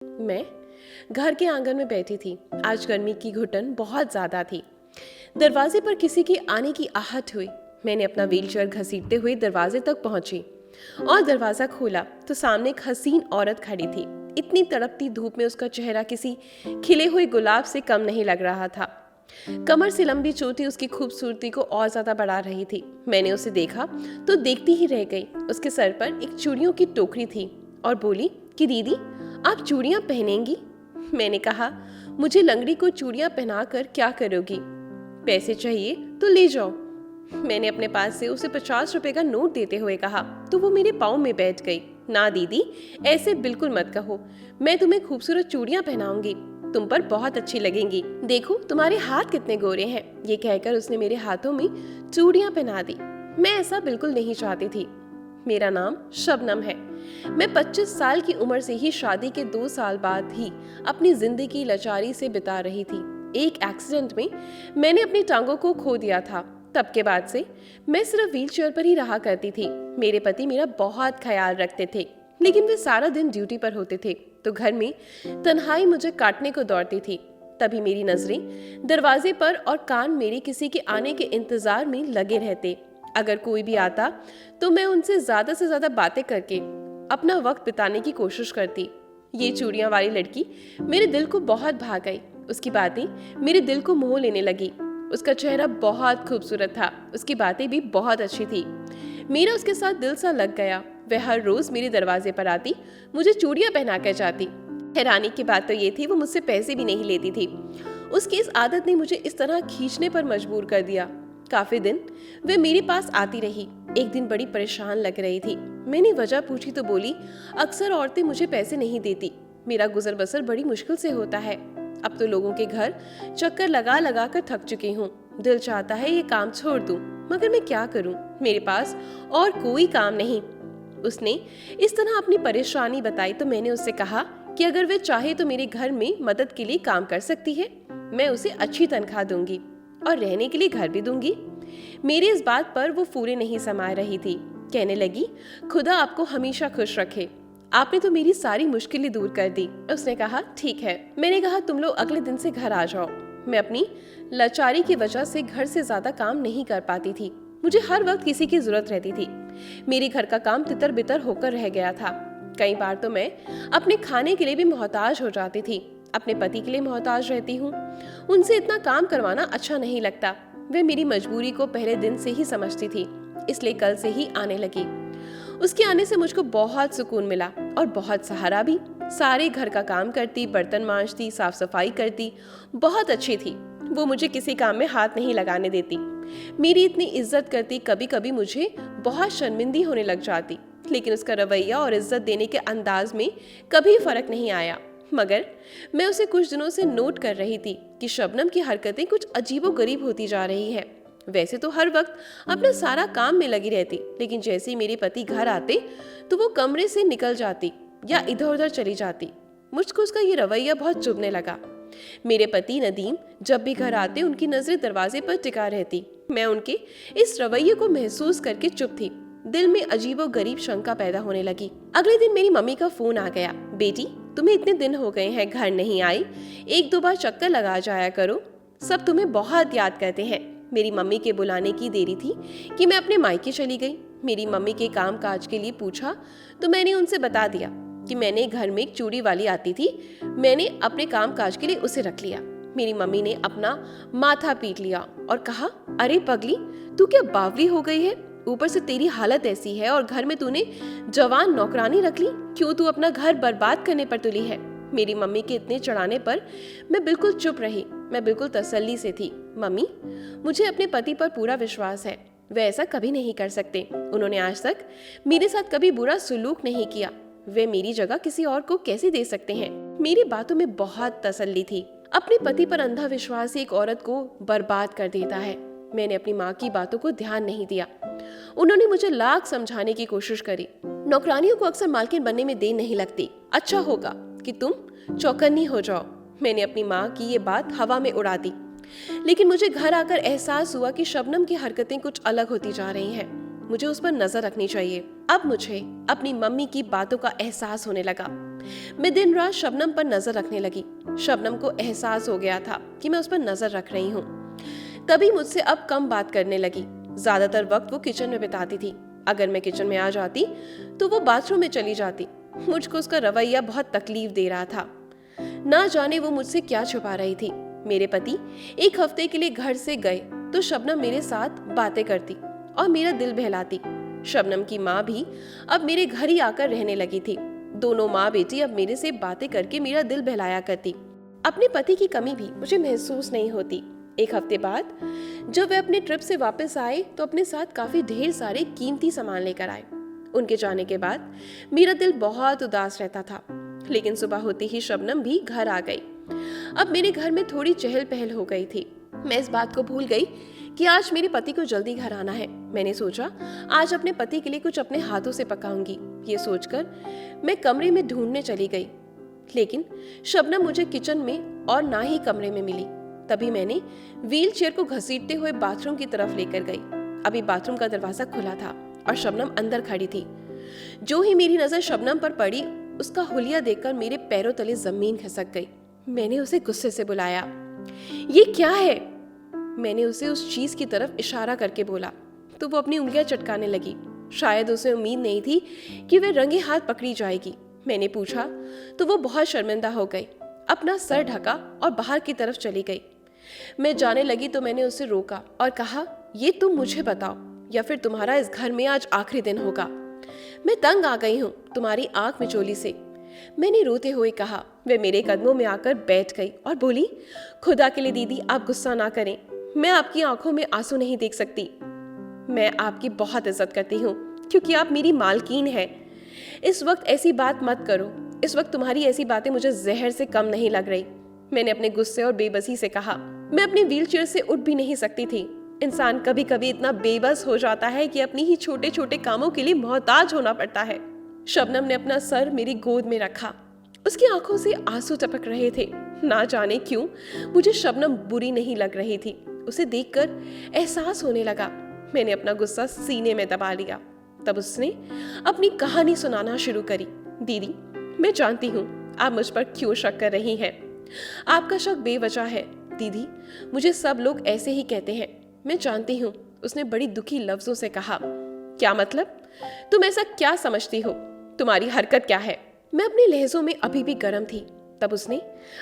मैं घर के आंगन में बैठी थी। आज गर्मी की घुटन बहुत ज्यादा थी। दरवाजे पर किसी के आने की आहट हुई। मैंने अपना व्हीलचेयर घसीटते हुए दरवाजे तक पहुंची और दरवाजा खोला तो सामने एक हसीन औरत खड़ी थी। इतनी तड़पती धूप में उसका चेहरा किसी खिले हुए गुलाब से कम नहीं लग रहा था। कमर से लंबी चोटी उसकी खूबसूरती को और ज्यादा बढ़ा रही थी। मैंने उसे देखा तो देखती ही रह गई। उसके सर पर एक चूड़ियों की टोकरी थी और बोली कि दीदी, आप चूड़ियां पहनेंगी? मैंने कहा, मुझे लंगड़ी को चूड़ियां पहनाकर क्या करोगी? पैसे चाहिए तो ले जाओ। मैंने अपने पास से उसे 50 रुपए का नोट देते हुए कहा तो वो मेरे पाँव में बैठ गई। ना दीदी, ऐसे बिल्कुल मत कहो। मैं तुम्हें खूबसूरत चूड़ियां पहनाऊंगी, तुम पर बहुत अच्छी लगेंगी। देखो तुम्हारे हाथ कितने गोरे हैं। ये कहकर उसने मेरे हाथों में चूड़ियां पहना दी। मैं ऐसा बिल्कुल नहीं चाहती थी। मेरा नाम शबनम है। मैं 25 साल की उम्र से ही शादी के 2 साल बाद ही अपनी जिंदगी लाचारी से बिता रही थी। एक एक्सीडेंट में मैंने अपनी टांगों को खो दिया था। तब के बाद से मैं सिर्फ व्हीलचेयर पर ही रहा करती थी। मेरे पति मेरा बहुत ख्याल रखते थे, लेकिन वे सारा दिन ड्यूटी पर होते थे तो घर में तन्हाई मुझे काटने को दौड़ती थी। तभी मेरी नजरें दरवाजे पर और कान मेरे किसी के आने के इंतजार में लगे रहते। अगर कोई भी आता तो मैं उनसे ज्यादा से ज्यादा बातें करके अपना वक्त बिताने की कोशिश करती। ये चूड़ियां वाली लड़की मेरे दिल को बहुत भा गई। उसकी बातें मेरे दिल को मोह लेने लगी। उसका चेहरा बहुत खूबसूरत था, उसकी बातें भी बहुत अच्छी थी। मेरा उसके साथ दिल सा लग गया। वह हर रोज मेरे दरवाजे पर आती, मुझे चूड़ियां पहना कर जाती। हैरानी की बात तो ये थी, वो मुझसे पैसे भी नहीं लेती थी। उसकी इस आदत ने मुझे इस तरह खींचने पर मजबूर कर दिया। काफी दिन वे मेरे पास आती रही। एक दिन बड़ी परेशान लग रही थी। मैंने वजह पूछी तो बोली, अक्सर औरतें मुझे पैसे नहीं देती, मेरा गुजर बसर बड़ी मुश्किल से होता है। अब तो लोगों के घर चक्कर लगा लगा कर थक चुकी हूँ। दिल चाहता है ये काम छोड़ दूं, मगर मैं क्या करूं? मेरे पास और कोई काम नहीं। उसने इस तरह अपनी परेशानी बताई तो मैंने उससे कहा कि अगर वे चाहे तो मेरे घर में मदद के लिए काम कर सकती है। मैं उसे अच्छी तनख्वाह दूंगी और रहने के लिए घर भी दूंगी। मेरी इस बात पर वो फूले नहीं समा रही थी। कहने लगी, खुदा आपको हमेशा खुश रखे, आपने तो मेरी सारी मुश्किलें दूर कर दी। उसने कहा, ठीक है। मैंने कहा, तुम लोग अगले दिन से घर आ जाओ। मैं अपनी लाचारी की वजह से घर से ज्यादा काम नहीं कर पाती थी। मुझे हर वक्त किसी की जरूरत रहती थी। मेरे घर का काम तितर बितर होकर रह गया था। कई बार तो मैं अपने खाने के लिए भी मोहताज हो जाती थी। अपने पति के लिए मोहताज रहती हूँ। उनसे इतना काम करवाना अच्छा नहीं लगता। वे मेरी मजबूरी को पहले दिन से ही समझती थी, इसलिए कल से ही आने लगी। उसके आने से मुझको बहुत सुकून मिला और बहुत सहारा भी। सारे घर का काम करती, बर्तन मांजती, साफ सफाई करती, बहुत अच्छी थी। वो मुझे किसी काम में हाथ नहीं लगाने देती, मेरी इतनी इज्जत करती। कभी कभी मुझे बहुत शर्मिंदी होने लग जाती, लेकिन उसका रवैया और इज्जत देने के अंदाज में कभी फर्क नहीं आया। मगर मैं उसे कुछ दिनों से नोट कर रही थी कि शबनम की हरकतें कुछ अजीबोगरीब होती जा रही है। वैसे तो हर वक्त अपना सारा काम में लगी रहती, लेकिन जैसे ही मेरे पति घर आते तो वो कमरे से निकल जाती या इधर उधर चली जाती। मुझको उसका ये रवैया बहुत चुभने लगा। मेरे पति नदीम जब भी घर आते उनकी नजरें दरवाजे पर टिका रहती। मैं उनके इस रवैये को महसूस करके चुप थी। दिल में अजीबोगरीब शंका पैदा होने लगी। अगले दिन मेरी मम्मी का फोन आ गया, बेटी तुम्हें इतने दिन हो गए हैं घर नहीं आई, 1-2 बार चक्कर लगा जाया करो, सब तुम्हें बहुत याद करते हैं। मेरी मम्मी के बुलाने की देरी थी कि मैं अपने मायके चली गई। मेरी मम्मी के काम काज के लिए पूछा तो मैंने उनसे बता दिया कि मैंने घर में एक चूड़ी वाली आती थी, मैंने अपने काम काज के लिए उसे रख लिया। मेरी मम्मी ने अपना माथा पीट लिया और कहा, अरे पगली, तू क्या बावली हो गई है? ऊपर से तेरी हालत ऐसी है और घर में तूने जवान नौकरानी रख ली। क्यों तू अपना घर बर्बाद करने पर तुली है? मेरी मम्मी के इतने चढ़ाने पर मैं बिल्कुल चुप रही। मैं बिल्कुल तसल्ली से थी, मम्मी मुझे अपने पति पर पूरा विश्वास है, वे ऐसा कभी नहीं कर सकते। उन्होंने आज तक मेरे साथ कभी बुरा सुलूक नहीं किया, वे मेरी जगह किसी और को कैसे दे सकते हैं? मेरी बातों में बहुत तसल्ली थी। अपने पति पर अंधा विश्वास एक औरत को बर्बाद कर देता है। मैंने अपनी माँ की बातों को ध्यान नहीं दिया। उन्होंने मुझे लाख समझाने की कोशिश करी। नौकरानियों को अक्सर मालकिन बनने में देर नहीं लगती, अच्छा होगा कि तुम चौकन्नी हो जाओ। मैंने अपनी माँ की ये बात हवा में उड़ा दी, लेकिन मुझे घर आकर एहसास हुआ कि शबनम की हरकतें कुछ अलग होती जा रही हैं। मुझे उस पर नजर रखनी चाहिए। अब मुझे अपनी मम्मी की बातों का एहसास होने लगा। मैं दिन रात शबनम पर नजर रखने लगी। शबनम को एहसास हो गया था कि मैं उस पर नजर रख रही हूँ। तभी मुझसे अब कम बात करने लगी। ज्यादातर वक्त वो किचन में बिताती थी। अगर मैं किचन में आ जाती तो वो बाथरूम में चली जाती। मुझको उसका रवैया बहुत तकलीफ दे रहा था। ना जाने वो मुझसे क्या छुपा रही थी। मेरे पति एक हफ्ते के लिए घर से गए तो शबनम मेरे साथ बातें करती और मेरा दिल बहलाती। शबनम की माँ भी अब मेरे घर ही आकर रहने लगी थी। दोनों माँ बेटी अब मेरे से बातें करके मेरा दिल बहलाया करती। अपने पति की कमी भी मुझे महसूस नहीं होती। एक हफ्ते बाद जब वे अपने ट्रिप से वापस आए तो अपने साथ काफी ढेर सारे कीमती सामान लेकर आए। उनके जाने के बाद मेरा दिल बहुत उदास रहता था। लेकिन सुबह होते ही शबनम भी घर आ गई। अब मेरे घर में थोड़ी चहल पहल हो गई थी। मैं इस बात को भूल गई कि आज मेरे पति को जल्दी घर आना है। मैंने सोचा आज अपने पति के लिए कुछ अपने हाथों से पकाऊंगी। ये सोचकर मैं कमरे में ढूंढने चली गई, लेकिन शबनम मुझे किचन में और ना ही कमरे में मिली। तभी मैंने व्हील चेयर को घसीटते हुए बाथरूम की तरफ लेकर गई। अभी बाथरूम का दरवाजा खुला था और शबनम अंदर खड़ी थी। जो ही मेरी नजर शबनम पर पड़ी, उसका हुलिया देखकर मेरे पैरों तले जमीन खिसक गई। मैंने उसे गुस्से से बुलाया। ये क्या है? मैंने उसे उस चीज की तरफ इशारा करके बोला तो वो अपनी उंगलियां चटकाने लगी। शायद उसे उम्मीद नहीं थी कि वह रंगे हाथ पकड़ी जाएगी। मैंने पूछा तो वो बहुत शर्मिंदा हो गई, अपना सर ढका और बाहर की तरफ चली गई। मैं जाने लगी तो मैंने उसे रोका और कहा, ये तुम मुझे बताओ या फिर तुम्हारा इस घर में आज आखिरी दिन होगा। मैं तंग आ गई हूँ तुम्हारी आंख मिचोली से, मैंने रोते हुए कहा। वह मेरे कदमों में आकर बैठ गई और बोली, खुदा के लिए दीदी आप गुस्सा ना करें, मैं आपकी आंखों में आंसू नहीं देख सकती। मैं आपकी बहुत इज्जत करती हूँ क्योंकि आप मेरी मालकीन है। इस वक्त ऐसी बात मत करो। इस वक्त तुम्हारी ऐसी बातें मुझे जहर से कम नहीं लग रही। मैंने अपने गुस्से और बेबसी से कहा। मैं अपनी व्हीलचेयर से उठ भी नहीं सकती थी। इंसान कभी कभी इतना बेबस हो जाता है कि अपनी ही छोटे छोटे कामों के लिए मोहताज होना पड़ता है। शबनम ने अपना सर मेरी गोद में रखा। उसकी आंखों से आंसू टपक रहे थे। ना जाने क्यों मुझे शबनम बुरी नहीं लग रही थी। उसे देखकर एहसास होने लगा। मैंने अपना गुस्सा सीने में दबा लिया। तब उसने अपनी कहानी सुनाना शुरू करी। दीदी मैं जानती हूँ आप मुझ पर क्यों शक कर रही हैं। आपका शक बेवजह है। दीदी मुझे सब लोग ऐसे ही कहते हैं। मैं जानती हूँ, उसने बड़ी दुखी लफ्जों से कहा। क्या मतलब? तुम ऐसा क्या समझती हो? तुम्हारी हरकत क्या है? मैं अपने लहजों में अभी भी गर्म थी। तब उसने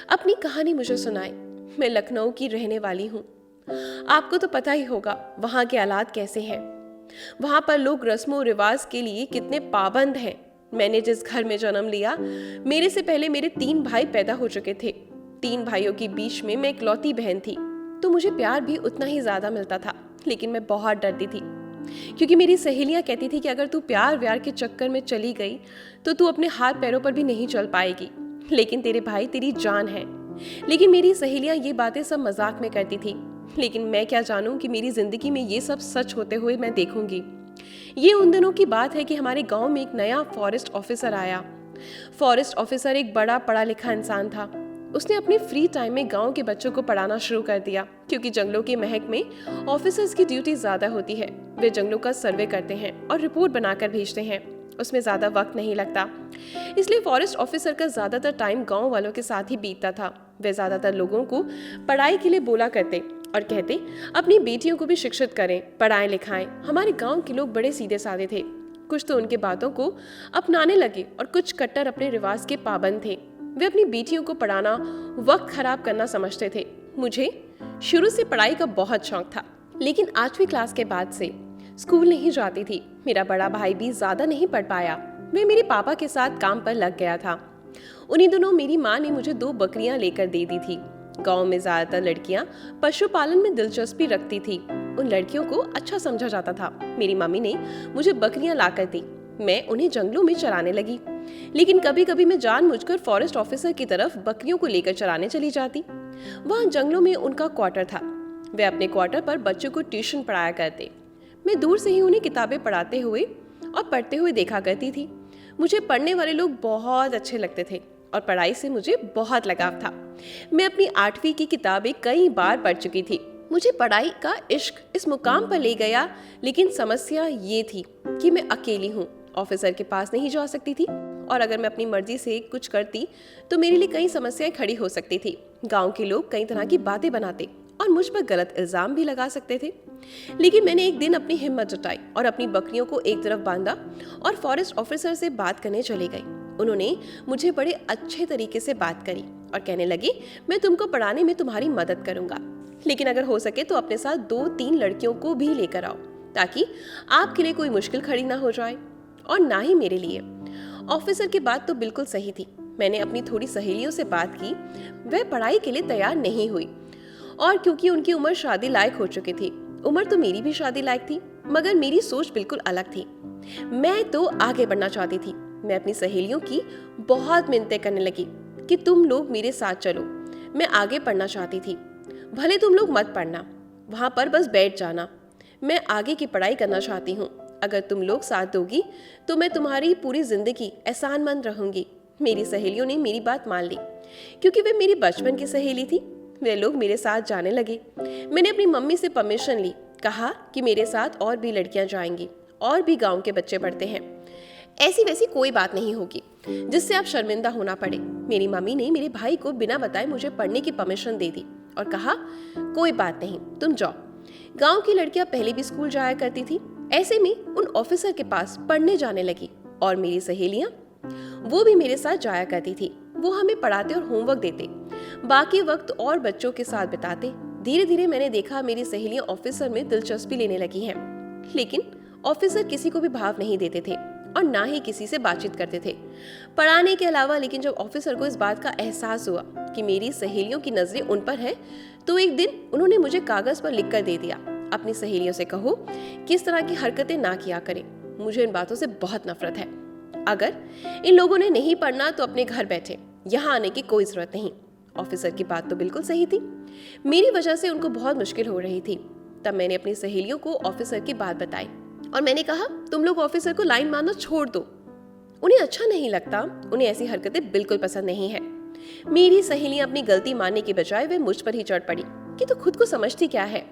अपनी कहानी मुझे सुनाई। मैं लखनऊ की रहने वाली हूँ। आपको तो पता ही होगा वहाँ के हालात कैसे हैं। वहाँ पर लोग रस्मों रिवाज के लिए कितने पाबंद हैं। मैंने जिस घर में जन्म लिया, मेरे से पहले मेरे 3 भाई पैदा हो चुके थे। 3 भाइयों के बीच में मैं इकलौती बहन थी, तो मुझे प्यार भी उतना ही ज्यादा मिलता था। लेकिन मैं बहुत डरती थी क्योंकि मेरी सहेलियां कहती थी कि अगर तू प्यार व्यार के चक्कर में चली गई तो तू अपने हाथ पैरों पर भी नहीं चल पाएगी। लेकिन तेरे भाई तेरी जान है। लेकिन मेरी सहेलियां ये बातें सब मजाक में करती थी। लेकिन मैं क्या जानूं कि मेरी जिंदगी में ये सब सच होते हुए मैं देखूंगी। ये उन दिनों की बात है कि हमारे गांव में एक नया फॉरेस्ट ऑफिसर आया। फॉरेस्ट ऑफिसर एक बड़ा पढ़ा लिखा इंसान था। उसने अपने फ्री टाइम में गांव के बच्चों को पढ़ाना शुरू कर दिया क्योंकि जंगलों के महक में ऑफिसर्स की ड्यूटी ज्यादा होती है। वे जंगलों का सर्वे करते हैं और रिपोर्ट बनाकर भेजते हैं। उसमें ज्यादा वक्त नहीं लगता, इसलिए फॉरेस्ट ऑफिसर का ज्यादातर टाइम गांव वालों के साथ ही बीतता था। वे ज्यादातर लोगों को पढ़ाई के लिए बोला करते और कहते अपनी बेटियों को भी शिक्षित करें, पढ़ाएं लिखाएं। हमारे गांव के लोग बड़े सीधे साधे थे। कुछ तो उनके बातों को अपनाने लगे और कुछ कट्टर अपने रिवाज के पाबंद थे। वे अपनी बेटियों को पढ़ाना वक्त खराब करना समझते थे। मुझे शुरू से पढ़ाई का बहुत शौक था, लेकिन 8वीं क्लास के बाद से स्कूल नहीं जाती थी। मेरा बड़ा भाई भी ज्यादा नहीं पढ़ पाया। वह मेरे पापा के साथ काम पर लग गया था। उन्हीं दिनों मेरी माँ ने मुझे 2 बकरियां लेकर दे दी थी। गांव में ज्यादातर लड़कियां पशुपालन में दिलचस्पी रखती थी। उन लड़कियों को अच्छा समझा जाता था। मेरी मम्मी ने मुझे बकरियां लाकर दी। मैं उन्हें जंगलों में चराने लगी। लेकिन कभी कभी मैं जानबूझकर फॉरेस्ट ऑफिसर की तरफ बकरियों को लेकर चराने चली जाती। वहां जंगलों में उनका क्वार्टर था। वे अपने क्वार्टर पर बच्चों को ट्यूशन पढ़ाया करते। मैं दूर से ही उन्हें किताबें पढ़ाते हुए और पढ़ते हुए देखा करती थी। मुझे पढ़ने वाले लोग बहुत अच्छे लगते थे और पढ़ाई से मुझे बहुत लगाव था। मैं अपनी 8वीं की किताबें कई बार पढ़ चुकी थी। मुझे पढ़ाई का इश्क इस मुकाम पर ले गया, लेकिन समस्या ये थी कि मैं अकेली हूँ। ऑफिसर के पास नहीं जा सकती थी। और अगर मैं अपनी मर्जी से कुछ करती तो मेरे लिए कई समस्याएं खड़ी हो सकती थी। गांव के लोग कई तरह की बातें बनाते और मुझ पर गलत इल्जाम भी लगा सकते थे। लेकिन मैंने एक दिन अपनी हिम्मत जुटाई और अपनी बकरियों को एक तरफ बांधा और फॉरेस्ट ऑफिसर से बात करने चली गई। उन्होंने मुझे बड़े अच्छे तरीके से बात करी और कहने लगी, मैं तुमको पढ़ाने में तुम्हारी मदद करूंगा, लेकिन अगर हो सके तो अपने साथ 2-3 लड़कियों को भी लेकर आओ, ताकि आपके लिए कोई मुश्किल खड़ी ना हो जाए और ना ही मेरे लिए। ऑफिसर की बात तो बिल्कुल सही थी। मैंने अपनी थोड़ी सहेलियों से बात की। वह पढ़ाई के लिए तैयार नहीं हुई, और क्योंकि उनकी उम्र शादी लायक हो चुकी थी। उम्र तो मेरी भी शादी लायक थी, मगर मेरी सोच बिल्कुल अलग थी। मैं तो आगे बढ़ना चाहती थी। मैं अपनी सहेलियों की बहुत मिन्नतें करने लगी कि तुम लोग मेरे साथ चलो। मैं आगे पढ़ना चाहती थी। भले तुम लोग मत पढ़ना, वहां पर बस बैठ जाना। मैं आगे की पढ़ाई करना चाहती हूँ। अगर तुम लोग साथ दोगी तो मैं तुम्हारी पूरी जिंदगी एहसानमंद रहूंगी। मेरी सहेलियों ने मेरी बात मान ली, क्योंकि वे मेरी बचपन की सहेली थी। वे लोग मेरे साथ जाने लगे। मैंने अपनी मम्मी से परमिशन ली, कहा कि मेरे साथ और भी लड़कियां जाएंगी, और भी गांव के बच्चे पढ़ते हैं। ऐसी वैसी कोई बात नहीं होगी जिससे आप शर्मिंदा होना पड़े। मेरी मम्मी ने मेरे भाई को बिना बताए मुझे पढ़ने की परमिशन दे दी और कहा, कोई बात नहीं, तुम जाओ। गांव की लड़कियां पहले भी स्कूल जाया करती थी। ऐसे में उन ऑफिसर के पास पढ़ने जाने लगी, और मेरी सहेलियां वो भी मेरे साथ जाया करती थी। वो हमें पढ़ाते और होमवर्क देते, बाकी वक्त और बच्चों के साथ बिताते। धीरे धीरे मैंने देखा मेरी सहेलियां ऑफिसर में दिलचस्पी लेने लगी हैं, लेकिन ऑफिसर किसी को भी भाव नहीं देते थे और ना ही किसी से बातचीत करते थे पढ़ाने के अलावा। लेकिन जब ऑफिसर को इस बात का एहसास हुआ कि मेरी सहेलियों की नजरें उन पर है, तो एक दिन उन्होंने मुझे कागज पर लिख कर दे दिया, अपनी सहेलियों से कहो कि इस तरह की हरकतें ना किया करें। मुझे इन बातों से बहुत नफरत है। अगर इन लोगों ने नहीं पढ़ना तो अपने घर बैठे, यहाँ आने की कोई जरूरत नहीं। ऑफिसर की बात तो बिल्कुल सही थी। मेरी वजह से उनको बहुत मुश्किल हो रही थी। तब मैंने अपनी सहेलियों को ऑफिसर की बात बताई और मैंने कहा, तुम लोग ऑफिसर को लाइन मारना छोड़ दो। उन्हें अच्छा नहीं लगता, उन्हें ऐसी हरकतें बिल्कुल पसंद नहीं है। मेरी सहेलियां अपनी गलती मानने के बजाय वे मुझ पर ही चढ़ पड़ी कि तू खुद को समझती क्या है,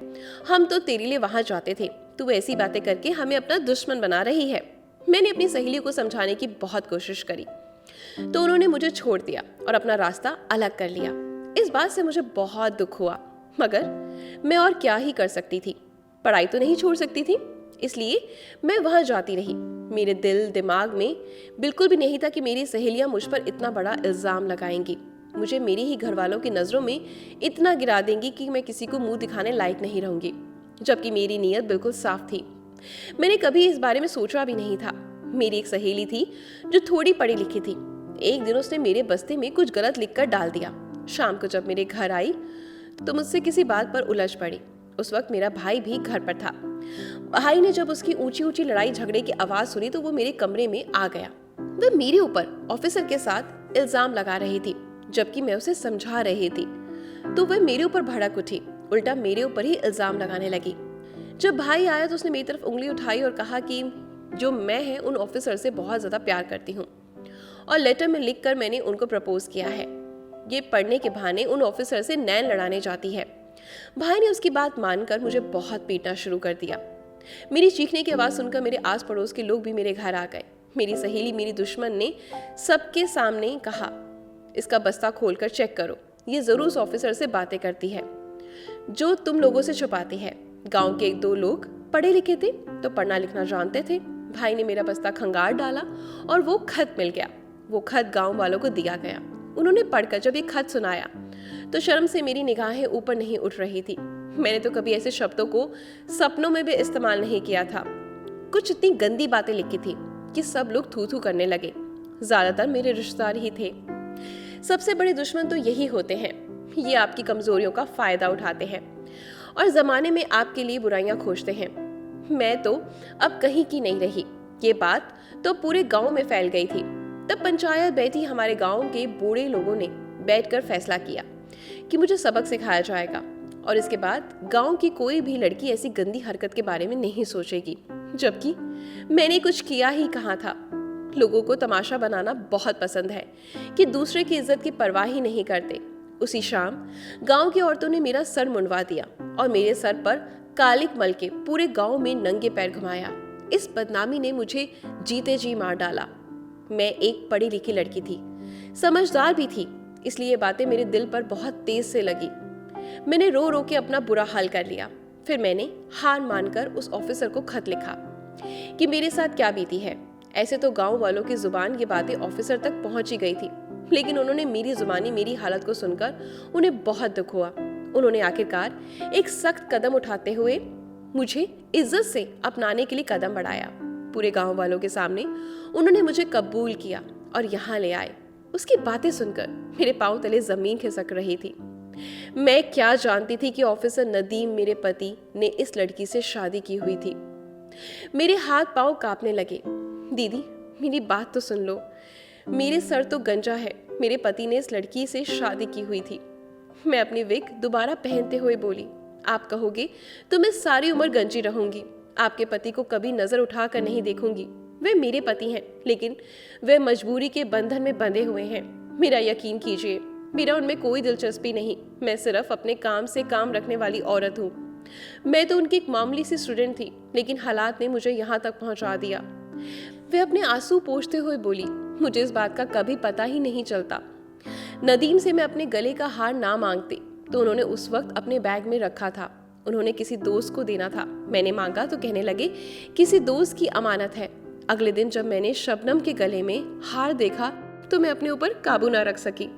हम तो तेरे लिए वहां जाते थे, तू ऐसी बातें करके हमें अपना दुश्मन बना रही है। मैंने अपनी सहेलियों को समझाने की बहुत कोशिश करी, तो उन्होंने मुझे छोड़ दिया और अपना रास्ता अलग कर लिया। इस बात से मुझे बहुत दुख हुआ, मगर मैं और क्या ही कर सकती थी। पढ़ाई तो नहीं छोड़ सकती थी, इसलिए मैं वहां जाती रही। मेरे दिल दिमाग में बिल्कुल भी नहीं था कि मेरी सहेलियां मुझ पर इतना बड़ा इल्जाम लगाएंगी, मुझे मेरी ही घर वालों की नजरों में इतना गिरा देंगी कि मैं किसी को मुंह दिखाने लायक नहीं रहूंगी, जबकि मेरी नीयत बिल्कुल साफ थी। मैंने कभी इस बारे में सोचा भी नहीं था। मेरी एक सहेली थी जो थोड़ी पढ़ी लिखी थी। एक दिन उसने मेरे बस्ते में कुछ गलत लिखकर डाल दिया। शाम को जब मेरे घर आई तो मुझसे किसी बात पर उलझ पड़ी। उस वक्त मेरा भाई भी घर पर था। भाई ने जब उसकी ऊंची ऊंची लड़ाई झगड़े की आवाज सुनी तो वो मेरे कमरे में आ गया। वह मेरे ऊपर ऑफिसर के साथ इल्जाम लगा रही थी, जबकि मैं उसे समझा रही थी। तो वह मेरे ऊपर भड़क उठी, उल्टा मेरे ऊपर ही इल्जाम लगाने लगी। जब भाई आया तो उसने मेरी तरफ उंगली उठाई और कहा कि जो मैं है उन ऑफिसर से बहुत ज्यादा प्यार करती हूँ, और लेटर में लिखकर मैंने उनको प्रपोज किया है। ये पढ़ने के बहाने उन ऑफिसर से नैन लड़ाने जाती है। भाई ने उसकी बात मानकर मुझे बहुत पीटना शुरू कर दिया। मेरी चीखने की आवाज सुनकर मेरे आस पड़ोस के लोग भी मेरे घर आ गए। मेरी सहेली, मेरी दुश्मन ने सबके सामने कहा, इसका बस्ता खोलकर चेक करो, ये जरूर उस ऑफिसर से बातें करती है जो तुम लोगों से छुपाती है। गांव के 1-2 लोग पढ़े लिखे थे तो पढ़ना लिखना जानते थे। भाई ने मेरा बस्ता खंगार डाला और वो खत मिल गया। वो खत गांव वालों को दिया गया। उन्होंने पढ़कर जब ये खत सुनाया तो शर्म से मेरी निगाहें ऊपर नहीं उठ रही थी। मैंने तो कभी ऐसे शब्दों को सपनों में भी इस्तेमाल नहीं किया था। कुछ इतनी गंदी बातें लिखी थी कि सब लोग थू थू करने लगे। ज्यादातर मेरे रिश्तेदार ही थे। सबसे बड़े दुश्मन तो यही होते हैं, ये आपकी कमजोरियों का फायदा उठाते हैं और जमाने में आपके लिए बुराइयां खोजते हैं। मैं तो अब कहीं की नहीं रही। ये बात तो पूरे गांव में फैल गई थी। तब पंचायत बैठी। हमारे गांव के बूढ़े लोगों ने बैठकर फैसला किया कि मुझे सबक सिखाया जाएगा और इसके बाद गांव की कोई भी लड़की ऐसी गंदी हरकत के बारे में नहीं सोचेगी, जबकि मैंने कुछ किया ही कहाँ था। लोगों को तमाशा बनाना बहुत पसंद है कि दूसरे की इज्जत की परवाह ही नहीं करते। उसी शाम गांव की औरतों ने मेरा सर मुंडवा दिया और मेरे सर पर कालिक मल के पूरे गांव में नंगे पैर घुमाया। इस बदनामी ने मुझे जीते जी मार डाला। मैं एक पढ़ी लिखी लड़की थी, समझदार भी थी, इसलिए ये बातें मेरे दिल पर बहुत तेज से लगी। मैंने रो रो के अपना बुरा हाल कर लिया। फिर मैंने हार मानकर उस ऑफिसर को खत लिखा कि मेरे साथ क्या बीती है। ऐसे तो गांव वालों की जुबान ये बातें ऑफिसर तक पहुंच ही गई थी, लेकिन उन्होंने मेरी जुबानी मेरी हालत को सुनकर उन्हें बहुत दुख हुआ। उन्होंने आखिरकार एक सख्त कदम उठाते हुए मुझे इज्जत से अपनाने के लिए कदम बढ़ाया। पूरे गांव वालों के सामने उन्होंने मुझे कबूल किया और यहाँ ले आए। उसकी बातें सुनकर मेरे पांव तले जमीन खिसक रही थी। मैं क्या जानती थी कि ऑफिसर नदीम मेरे पति ने इस लड़की से शादी की हुई थी। मेरे हाथ पांव कांपने लगे। दीदी, मेरी बात तो सुन लो। मेरे सर तो गंजा है। मेरे पति ने इस लड़की से शादी की हुई थी। मैं अपनी विग दोबारा पहनते हुए बोली, आप कहोगे तो मैं सारी उम्र गंजी रहूंगी। आपके पति को कभी नजर उठाकर नहीं देखूंगी। वे मेरे पति हैं, लेकिन वे मजबूरी के बंधन में बंधे हुए हैं। मेरा यकीन कीजिए, मेरा उनमें कोई दिलचस्पी नहीं। मैं सिर्फ अपने काम से काम रखने वाली औरत हूँ। मैं तो उनकी एक मामूली सी स्टूडेंट थी, लेकिन हालात ने मुझे यहाँ तक पहुँचा दिया। वे अपने आंसू पोंछते हुए बोली, मुझे इस बात का कभी पता ही नहीं चलता। नदीम से मैं अपने गले का हार ना मांगती तो उन्होंने उस वक्त अपने बैग में रखा था। उन्होंने किसी दोस्त को देना था। मैंने मांगा तो कहने लगे किसी दोस्त की अमानत है। अगले दिन जब मैंने शबनम के गले में हार देखा तो मैं अपने ऊपर काबू ना रख सकी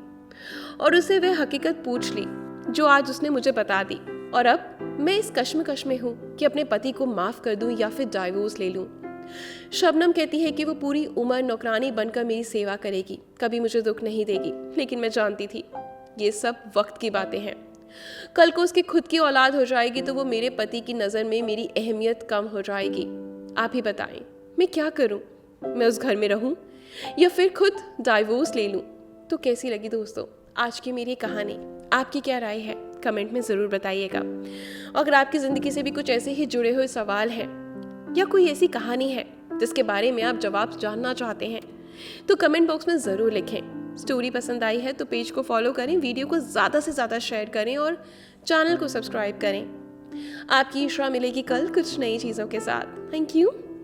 और उससे वह हकीकत पूछ ली जो आज उसने मुझे बता दी। और अब मैं इस कश्मकश में हूँ कि अपने पति को माफ कर दूं या फिर डाइवोर्स ले लूं। शबनम कहती है कि वो पूरी उम्र नौकरानी बनकर मेरी सेवा करेगी, कभी मुझे दुख नहीं देगी, लेकिन मैं जानती थी ये सब वक्त की बातें हैं। कल को उसकी खुद की औलाद हो जाएगी तो वो मेरे पति की नज़र में मेरी अहमियत कम हो जाएगी। आप ही बताएं, मैं क्या करूं? मैं उस घर में रहूं या फिर खुद डाइवोर्स ले लूं? तो कैसी लगी दोस्तों आज की मेरी कहानी? आपकी क्या राय है? कमेंट में ज़रूर बताइएगा। अगर आपकी ज़िंदगी से भी कुछ ऐसे ही जुड़े हुए सवाल हैं या कोई ऐसी कहानी है जिसके बारे में आप जवाब जानना चाहते हैं तो कमेंट बॉक्स में ज़रूर लिखें। स्टोरी पसंद आई है तो पेज को फॉलो करें, वीडियो को ज़्यादा से ज़्यादा शेयर करें और चैनल को सब्सक्राइब करें। आपकी इशरा मिलेगी कल कुछ नई चीज़ों के साथ। Thank you.